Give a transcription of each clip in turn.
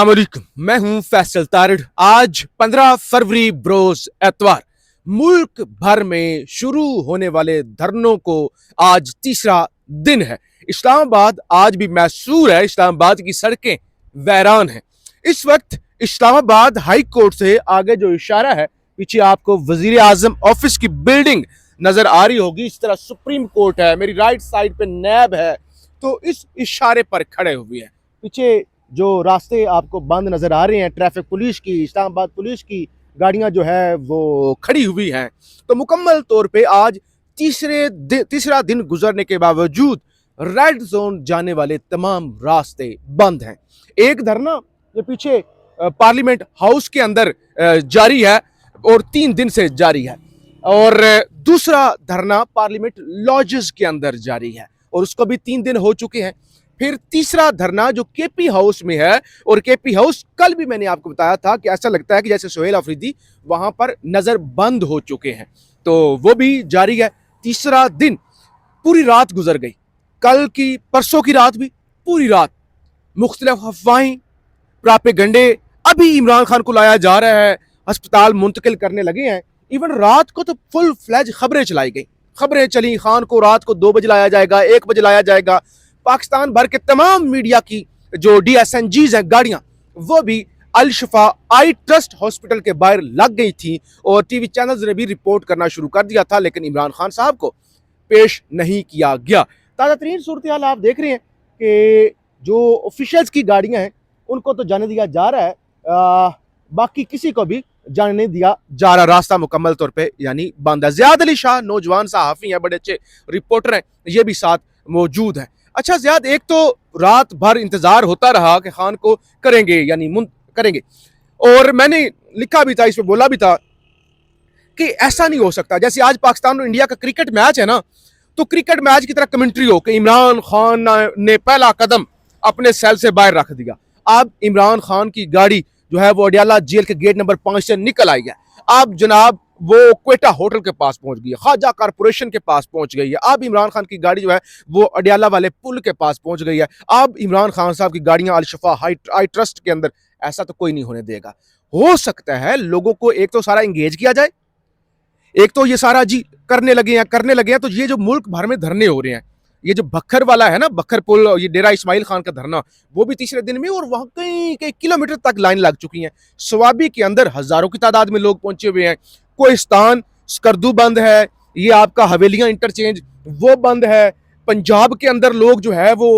अस्सलामुअलैकुम, मैं हूं फैसल तारिड़। आज 15 फरवरी बरोज एतवार मुल्क भर में शुरू होने वाले धरनों को आज तीसरा दिन है। इस्लामाबाद आज भी मैसूर है। इस्लामाबाद की सड़कें वैरान हैं। इस वक्त इस्लामाबाद हाई कोर्ट से आगे जो इशारा है, पीछे आपको वजीर आजम ऑफिस की बिल्डिंग नजर आ रही होगी। इस तरह सुप्रीम कोर्ट है, मेरी राइट साइड पे नैब है, तो इस इशारे पर खड़े हुए हैं। पीछे जो रास्ते आपको बंद नजर आ रहे हैं, ट्रैफिक पुलिस की, इस्लामाबाद पुलिस की गाड़ियां जो है वो खड़ी हुई हैं। तो मुकम्मल तौर पे आज तीसरा दिन गुजरने के बावजूद रेड जोन जाने वाले तमाम रास्ते बंद हैं। एक धरना जो पीछे पार्लियामेंट हाउस के अंदर जारी है और 3 दिन से जारी है, और दूसरा धरना पार्लियामेंट लॉजेस के अंदर जारी है और उसको भी 3 दिन हो चुके हैं। फिर तीसरा धरना जो केपी हाउस में है, और केपी हाउस कल भी मैंने आपको बताया था कि ऐसा लगता है कि जैसे सोहेल अफरीदी वहां पर नजर बंद हो चुके हैं, तो वो भी जारी है। तीसरा दिन पूरी रात गुजर गई, कल की परसों की रात भी पूरी रात मुख्तलिफ अफवाहें, प्रापेगंडे। अभी इमरान खान को लाया जा रहा है, अस्पताल मुंतकिल करने लगे हैं। इवन रात को तो फुल फ्लैज खबरें चलाई गई, खबरें चली खान को रात को 2 बजे लाया जाएगा, 1 बजे लाया जाएगा। पाकिस्तान भर के तमाम मीडिया की जो DSNGs हैं गाड़ियां, वो भी अल शिफा आई ट्रस्ट हॉस्पिटल के बाहर लग गई थी और टीवी चैनल्स ने भी रिपोर्ट करना शुरू कर दिया था, लेकिन इमरान खान साहब को पेश नहीं किया गया। ताज़ा तरीन सूरत हाल आप देख रहे हैं कि जो ऑफिशियल्स की गाड़ियां हैं उनको तो जाने दिया जा रहा है, बाकी किसी को भी जाने नहीं दिया जा रहा। रास्ता मुकम्मल तौर पे यानी बंद है। ज़ियाद अली शाह नौजवान सहाफ़ी हैं, बड़े अच्छे रिपोर्टर हैं, ये भी साथ मौजूद हैं। अच्छा ज़ियाद, एक तो रात भर इंतजार होता रहा कि खान को करेंगे यानी करेंगे, और मैंने लिखा भी था, इसमें बोला भी था कि ऐसा नहीं हो सकता जैसे आज पाकिस्तान और इंडिया का क्रिकेट मैच है ना, तो क्रिकेट मैच की तरह कमेंट्री हो कि इमरान खान ने पहला कदम अपने सेल से बाहर रख दिया। अब इमरान खान की गाड़ी जो है वो अडियाला जेल के गेट नंबर 5 से निकल आई है। अब जनाब वो क्वेटा होटल के पास पहुंच गई है, ख्वाजा कारपोरेशन के पास पहुंच गई है। अब इमरान खान की गाड़ी जो है वो अडियाला वाले पुल के पास पहुंच गई है। अब इमरान खान साहब की गाड़ियां अल शिफा आई ट्रस्ट के अंदर, ऐसा तो कोई नहीं होने देगा। हो सकता है लोगों को एक तो सारा इंगेज किया जाए, एक तो ये सारा जी करने लगे हैं, तो ये जो मुल्क भर में धरने हो रहे हैं, ये जो बखर वाला है ना, बखर पुल, ये डेरा इस्माइल खान का धरना, वो भी तीसरे दिन में, और वहां कई किलोमीटर तक लाइन लग चुकी है। स्वाबी के अंदर हजारों की तादाद में लोग पहुंचे हुए हैं। कोहिस्तान स्कर्दू बंद है, ये आपका हवेलियां इंटरचेंज वो बंद है। पंजाब के अंदर लोग जो है वो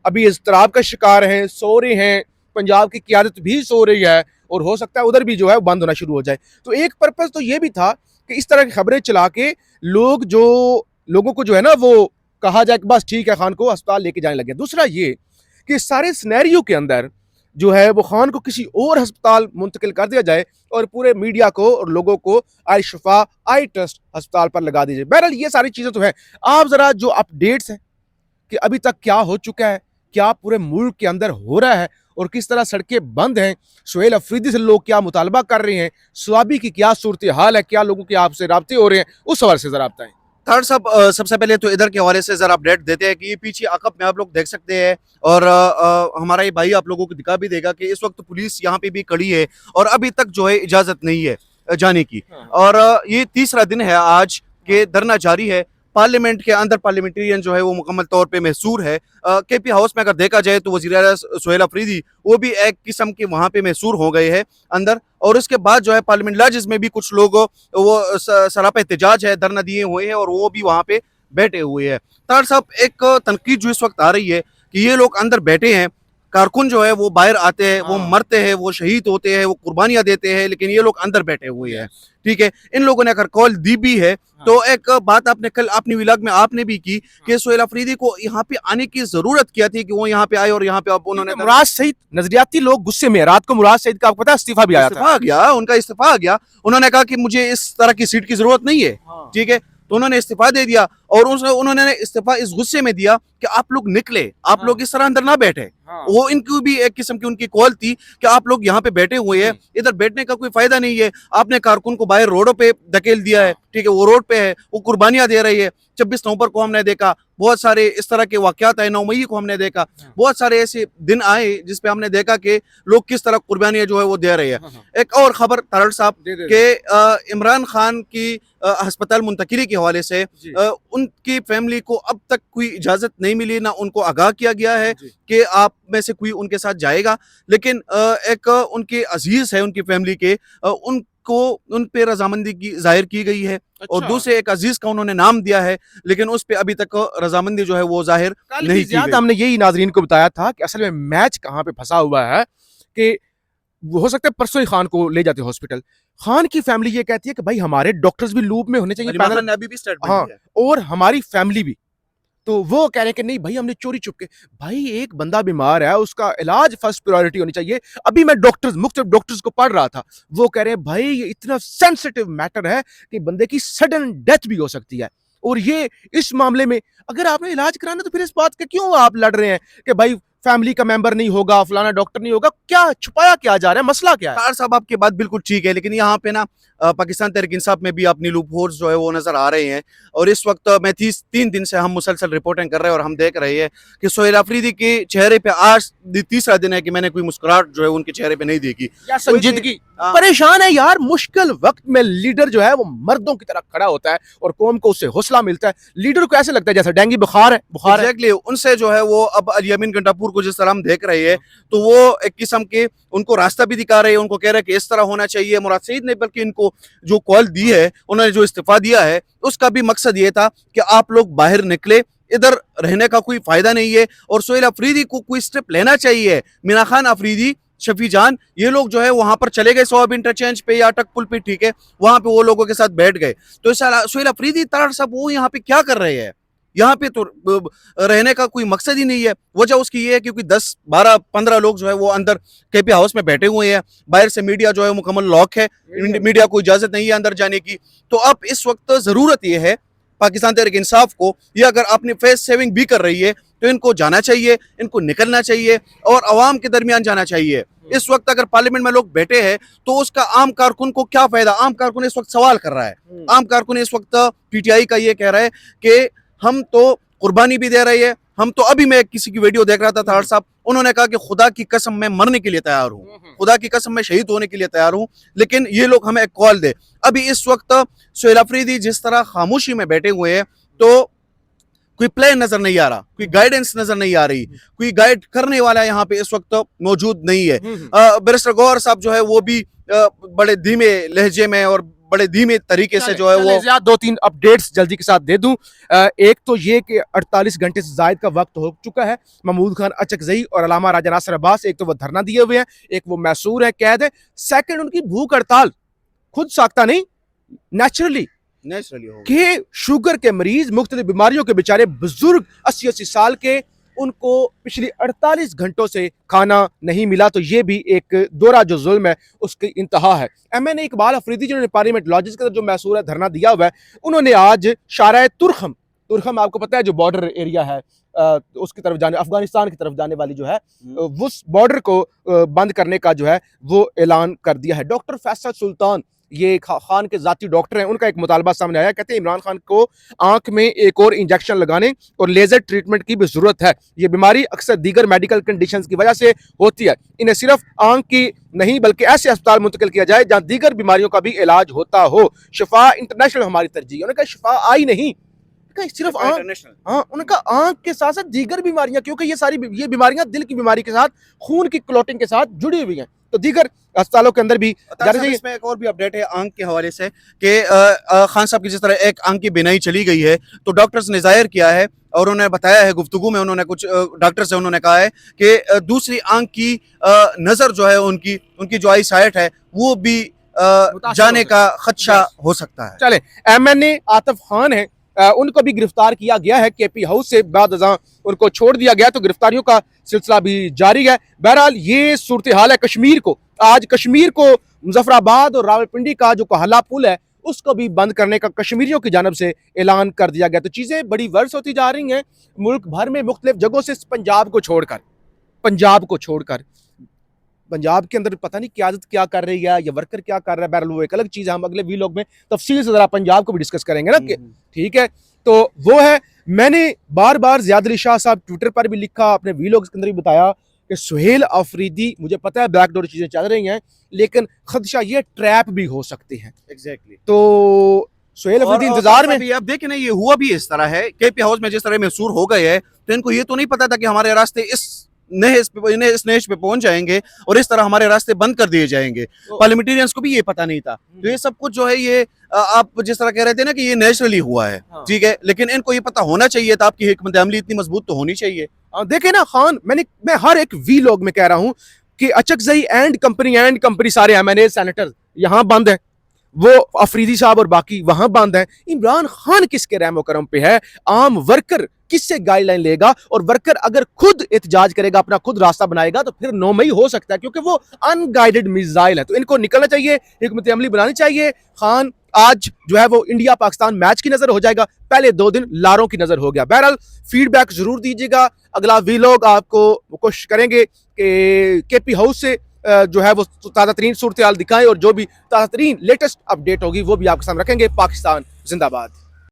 अभी इज़्तिराब का शिकार हैं, सो रहे हैं। पंजाब की क़यादत भी सो रही है और हो सकता है उधर भी जो है बंद होना शुरू हो जाए। तो एक पर्पज तो ये भी था कि इस तरह की खबरें चला के लोगों को जो है ना वो कहा जाए कि बस ठीक है, खान को अस्पताल लेके जाने लगे। दूसरा ये कि सारे सिनेरियो के अंदर जो है वो खान को किसी और अस्पताल मुंतकिल कर दिया जाए और पूरे मीडिया को और लोगों को अल शिफा आई ट्रस्ट अस्पताल पर लगा दीजिए। बहरहाल ये सारी चीज़ें तो है। आप ज़रा जो अपडेट्स हैं कि अभी तक क्या हो चुका है, क्या पूरे मुल्क के अंदर हो रहा है और किस तरह सड़कें बंद हैं, सोहेल अफरीदी से लोग क्या मुतालबा कर रहे हैं, स्वाबी की क्या सूरत हाल है, क्या लोगों के आपसे राब्ते हो रहे हैं, उस हवाले से ज़रा बताएं। थर्ड साहब, सबसे पहले तो इधर के हवाले से जरा अपडेट देते हैं कि ये पीछे अकब में आप लोग देख सकते हैं, और हमारा ये भाई आप लोगों को दिखा भी देगा कि इस वक्त पुलिस यहाँ पे भी खड़ी है और अभी तक जो है इजाजत नहीं है जाने की। और ये तीसरा दिन है आज के धरना जारी है। पार्लियामेंट के अंदर पार्लियामेंटेरियन जो है वो मुकम्मल तौर पे मैसूर है। केपी हाउस में अगर देखा जाए तो वज़ीर आज़म सोहेल अफरीदी वो भी एक किस्म के वहाँ पे मैसूर हो गए हैं अंदर। और उसके बाद जो है पार्लियामेंट लॉजेस में भी कुछ लोग वो सरापा एहतजाज है, धरना दिए हुए हैं और वो भी वहाँ पे बैठे हुए हैं। तार साहब, एक तनकीद जो इस वक्त आ रही है कि ये लोग अंदर बैठे हैं, कारकुन जो है वो बाहर आते हैं, वो मरते हैं, वो शहीद होते हैं, वो कुर्बानियां देते हैं, लेकिन ये लोग अंदर बैठे हुए हैं। ठीक है, इन लोगों ने अगर कॉल दी भी है तो एक बात आपने कल अपनी व्लॉग में आपने भी की कि सोहेल अफरीदी को यहाँ पे आने की जरूरत क्या थी कि वो यहाँ पे आए, और यहाँ पे उन्होंने मुराद सईद नजरियाती लोग गुस्से में, रात को मुराद सईद का आपको पता है इस्तीफा भी आया था। इस्तीफा आ गया, उनका इस्तीफा आ गया। उन्होंने कहा कि मुझे इस तरह की सीट की जरूरत नहीं है। ठीक है, तो उन्होंने इस्तीफा दे दिया और उन्होंने इस्तीफा इस गुस्से में दिया कि आप लोग निकले, आप लोग इस तरह अंदर ना बैठे। वो इनकी भी एक किस्म की उनकी कॉल थी कि आप लोग यहाँ पे बैठे हुए हैं, इधर बैठने का कोई फायदा नहीं है। आपने कारकुन को बाहर रोडों पे धकेल दिया है, ठीक है, वो रोड पे है, वो कुर्बानियां दे रही है। 26 नवंबर को हमने देखा बहुत सारे इस तरह के वाकयात आए, 9 मई को हमने देखा बहुत सारे ऐसे दिन आए जिसपे हमने देखा कि लोग किस तरह कुर्बानियां जो है वो दे रहे हैं। एक और खबर तारड़ साहब के इमरान खान की अस्पताल मुंतकिली के हवाले से उनकी फैमिली को अब तक कोई इजाजत नहीं मिली, ना उनको आगाह किया गया है कि आप में से कोई उनके साथ जाएगा। लेकिन एक उनके अजीज है उनकी फैमिली के, उनको उन पे रजामंदी की जाहिर की गई है। और दूसरे एक अजीज का उन्होंने नाम दिया है, लेकिन उस पे अभी तक रजामंदी जो है वो जाहिर नहीं की गई। हमने यही नाजरीन को बताया था कि असल में मैच कहाँ पे फंसा हुआ है कि हो सकता है परसों ही खान को ले जाते हॉस्पिटल। खान की फैमिली ये कहती है कि भाई हमारे डॉक्टर्स भी लूप में होने चाहिए, पैनल ने अभी भी स्टेटमेंट हाँ, दिया है। और हमारी फैमिली भी। तो वो कह रहे हैं कि नहीं भाई हमने चोरी चुपके, भाई एक बंदा बीमार है उसका इलाज फर्स्ट प्रायोरिटी होनी चाहिए। अभी मैं मुख्तलिफ डॉक्टर्स को पढ़ रहा था, वो कह रहे हैं भाई ये इतना सेंसिटिव मैटर है कि बंदे की सडन डेथ भी हो सकती है। और ये इस मामले में अगर आपने इलाज कराना तो फिर इस बात के क्यों आप लड़ रहे हैं कि भाई फैमिली का मेंबर नहीं होगा, फलाना डॉक्टर नहीं होगा, क्या छुपाया क्या जा रहा है, मसला क्या है? तार साहब आपकी बात बिल्कुल ठीक है, लेकिन यहाँ पे ना पाकिस्तान तहरीक इंसाफ में भी अपनी लूप होल्स जो है वो नजर आ रहे हैं। और इस वक्त मैं 3 दिन से हम मुसलसल रिपोर्टिंग कर रहे हैं और हम देख रहे हैं कि सोहेल अफरीदी के चेहरे पे आज तीसरा दिन है कि मैंने कोई मुस्कुराहट जो है उनके चेहरे पे नहीं देखी। संजीदगी परेशान है यार, मुश्किल वक्त में लीडर जो है वो मर्दों की तरह खड़ा होता है और कौम को उससे हौसला मिलता है। लीडर को ऐसे लगता है जैसे डेंगू बुखार है एग्जैक्टली उनसे जो है वो अब अलियामीन गंडापुर को जिस तरह हम देख रहे हैं, तो वो एक किस्म के उनको रास्ता भी दिखा रहे हैं, उनको कह रहे हैं कि इस तरह होना चाहिए। मुराद सईद ने बल्कि इनको जो कॉल दी है, उन्होंने जो इस्तीफा दिया है, उसका भी मकसद ये था कि आप लोग बाहर निकले, इधर रहने का कोई फायदा नहीं है। और सोहेल अफरीदी को कोई स्टेप लेना चाहिए। मीना खान अफरीदी, शफी जान, ये लोग जो है वहां पर चले गए सोहब इंटरचेंज पे या अटक पुल पे, ठीक है, वहां पे वो लोगों के साथ बैठ गए। तो सोहेल अफरीदी तारड़ साहब वो यहाँ पे क्या कर रहे हैं? यहाँ पे तो रहने का कोई मकसद ही नहीं है। वजह उसकी ये है क्योंकि 10, 12, 15 लोग जो है वो अंदर केपी हाउस में बैठे हुए हैं, बाहर से मीडिया जो है मुकम्मल लॉक है, मीडिया को इजाजत नहीं है अंदर जाने की। तो अब इस वक्त जरूरत यह है पाकिस्तान तहरीक इंसाफ को, ये अगर अपनी फेस सेविंग भी कर रही है तो इनको जाना चाहिए, इनको निकलना चाहिए और अवाम के दरमियान जाना चाहिए। इस वक्त अगर पार्लियामेंट में लोग बैठे हैं तो उसका आम कारकुन को क्या फायदा? आम कारकुन इस वक्त सवाल कर रहा है। आम कारकुन इस वक्त पीटीआई का ये कह रहा है कि हम तो कुर्बानी भी दे रहे हैं। हम तो अभी मैं किसी की वीडियो देख रहा था तारड़ साहब, उन्होंने कहा कि खुदा की कसम मैं मरने के लिए तैयार हूँ, खुदा की कसम मैं शहीद होने के लिए तैयार हूँ, लेकिन ये लोग हमें एक कॉल दे। अभी इस वक्त सोहेल अफरीदी जिस तरह खामोशी में बैठे हुए हैं, तो कोई प्लान नजर नहीं आ रहा, कोई गाइडेंस नजर नहीं आ रही, कोई गाइड करने वाला यहाँ पे इस वक्त मौजूद नहीं है। बैरिस्टर गौहर साहब जो है वो भी बड़े धीमे लहजे में और बड़े धीमे तरीके से जो है वो 2-3 अपडेट्स जल्दी के साथ दे दूं। एक तो ये कि 48 घंटे से जायद का वक्त हो चुका है। महमूद खान अचकजई और अलामा राजा नासिर अब्बास एक तो वो धरना दिए हुए हैं, एक वो मैसूर है, कैद है। सेकंड उनकी भूख हड़ताल, खुद साख्ता नहीं, नेचुरली कि शुगर के मरीज, मुख्तलिफ बीमारियों के बेचारे बुजुर्ग 80-80 साल के, उनको पिछली 48 घंटों से खाना नहीं मिला। तो ये भी एक दोहरा जो जुल्म है उसकी इंतहा है। MNA इकबाल अफरीदी जिन्होंने पार्लियामेंट लॉजिस का जो मैसूर है धरना दिया हुआ है, उन्होंने आज शाराए तुरखम आपको पता है जो बॉर्डर एरिया है उसकी तरफ जाने, अफगानिस्तान की तरफ जाने वाली जो है, उस बॉर्डर को बंद करने का जो है वो ऐलान कर दिया है। डॉक्टर फैसल सुल्तान ये खान के जाती डॉक्टर हैं, उनका एक मुतालबा सामने आया। कहते हैं इमरान खान को आंख में एक और इंजेक्शन लगाने और लेजर ट्रीटमेंट की भी जरूरत है। ये बीमारी अक्सर दीगर मेडिकल कंडीशंस की वजह से होती है। इन्हें सिर्फ आंख की नहीं बल्कि ऐसे अस्पताल मुंतकिल किया जाए जहां दीगर बीमारियों का भी इलाज होता हो। शिफा इंटरनेशनल हमारी तरजीह है। उन्होंने कहा शिफा आई नहीं, सिर्फ आंख, उनका आंख के साथ साथ दीगर बीमारियां, क्योंकि ये बीमारियां दिल की बीमारी के साथ, खून की क्लॉटिंग के साथ जुड़ी हुई हैं, तो दीगर अस्पतालों के अंदर भी इसमें एक और भी अपडेट है आंख के हवाले से कि खान साहब की जिस तरह एक आंख की बिनाई चली गई है, तो डॉक्टर्स ने जाहिर किया है और उन्होंने बताया है, गुफ्तगू में उन्होंने कुछ डॉक्टर से उन्होंने कहा है कि दूसरी आंख की नजर जो है उनकी जो आई साइट है वो भी जाने का खदशा हो सकता है। चले, MNA आतिफ खान है, उनको भी गिरफ्तार किया गया है। केपी हाउस से बाद उनको छोड़ दिया गया, तो गिरफ्तारियों का सिलसिला भी जारी है। बहरहाल ये सूरत हाल है कश्मीर को। आज कश्मीर को मुजफ्फराबाद और रावलपिंडी का जो कहला पुल है उसको भी बंद करने का कश्मीरियों की जानब से ऐलान कर दिया गया। तो चीज़ें बड़ी वर्स होती जा रही हैं मुल्क भर में मुख्तलिफ जगहों से, पंजाब को छोड़कर पंजाब के अंदर पता नहीं क्यादत क्या कर रही है या वर्कर क्या कर रहा है। बहरहाल वो एक अलग चीज़ है, हम अगले वीलॉग में तफसील से ज़रा पंजाब को भी डिस्कस करेंगे ना कि ठीक है। तो वो है, मैंने बार बार ज़ियाद अली शाह साहब ट्विटर पर भी लिखा, अपने वीलॉग के अंदर भी बताया कि सुहेल अफरीदी, मुझे पता है बैकडोर चीज़ें चल रही हैं, लेकिन खदशा ये ट्रैप भी हो सकते हैं। एग्जैक्टली। तो सुहेल अफरीदी और इंतजार में, भी आप देखें ना, ये हुआ भी इस तरह है, केपी हाउस में जिस तरह मैसूर हो गए हैं, तो इनको ये तो नहीं पता था कि हमारे रास्ते इस नहेज पे पहुंच जाएंगे और इस तरह हमारे रास्ते बंद कर दिए जाएंगे। पार्लियामेंटेरियंस को भी ये पता नहीं था। तो ये सब कुछ जो है, ये आप जिस तरह कह रहे थे ना कि ये नेचुरली हुआ है, ठीक है, लेकिन इनको ये पता होना चाहिए था, आपकी हिकमत अमली इतनी मजबूत तो होनी चाहिए। देखे ना खान, मैं हर एक वीलॉग में कह रहा हूं कि अचकजई एंड कंपनी सारे एमएनए सेनेटर यहां बंद है, वो अफरीदी साहब और बाकी वहां बंद हैं। इमरान खान किसके रहमो करम पे है? आम वर्कर किससे गाइडलाइन लेगा? और वर्कर अगर खुद एहतजाज करेगा, अपना खुद रास्ता बनाएगा, तो फिर 9 मई हो सकता है, क्योंकि वो अनगाइडेड मिसाइल है। तो इनको निकलना चाहिए, हिकमत अमली बनानी चाहिए। खान आज जो है वो इंडिया पाकिस्तान मैच की नजर हो जाएगा, पहले 2 दिन लारों की नजर हो गया। बहरहाल फीडबैक जरूर दीजिएगा, अगला वीलॉग आपको कोशिश करेंगे कि केपी हाउस से जो है वो ताज़ा तरीन सूरत हाल दिखाएं, और जो भी ताज़ा तरीन लेटेस्ट अपडेट होगी वो भी आपके सामने रखेंगे। पाकिस्तान जिंदाबाद।